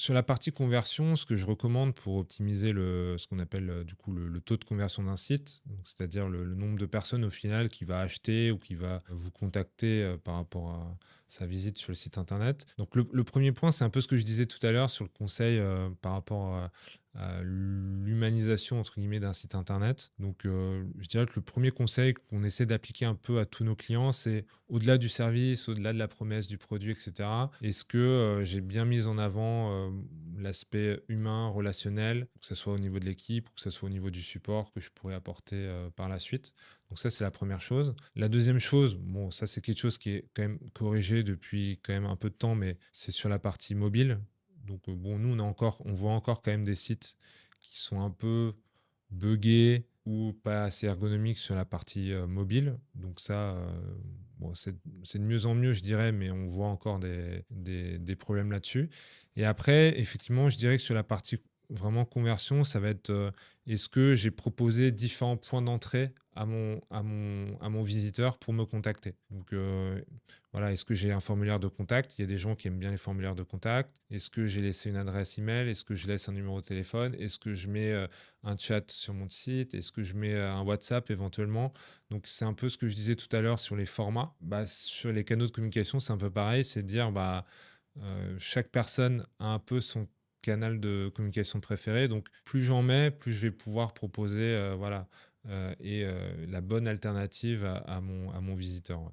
Sur la partie conversion, ce que je recommande pour optimiser ce qu'on appelle du coup le taux de conversion d'un site, donc c'est-à-dire le nombre de personnes au final qui va acheter ou qui va vous contacter par rapport à sa visite sur le site internet. Donc le premier point, c'est un peu ce que je disais tout à l'heure sur le conseil par rapport à l'humanisation entre guillemets d'un site internet. Donc je dirais que le premier conseil qu'on essaie d'appliquer un peu à tous nos clients, c'est au-delà du service, au-delà de la promesse du produit, etc. Est-ce que j'ai bien mis en avant l'aspect humain, relationnel, que ce soit au niveau de l'équipe ou que ce soit au niveau du support que je pourrais apporter par la suite. Donc ça, c'est la première chose. La deuxième chose, bon, ça c'est quelque chose qui est quand même corrigé depuis quand même un peu de temps, mais c'est sur la partie mobile. Donc bon, nous, on voit encore quand même des sites qui sont un peu buggés ou pas assez ergonomiques sur la partie mobile. Donc ça, bon, c'est de mieux en mieux, je dirais, mais on voit encore des problèmes là-dessus. Et après, effectivement, je dirais que sur la partie vraiment conversion, ça va être est-ce que j'ai proposé différents points d'entrée à mon visiteur pour me contacter. Donc voilà, est-ce que j'ai un formulaire de contact? Il y a des gens qui aiment bien les formulaires de contact. Est-ce que j'ai laissé une adresse email? Est-ce que je laisse un numéro de téléphone? Est-ce que je mets un chat sur mon site? Est-ce que je mets un WhatsApp éventuellement? Donc c'est un peu ce que je disais tout à l'heure sur les formats. Bah, sur les canaux de communication, c'est un peu pareil, c'est de dire bah chaque personne a un peu son canal de communication préféré. Donc, plus j'en mets, plus je vais pouvoir proposer voilà, la bonne alternative à mon visiteur. Ouais.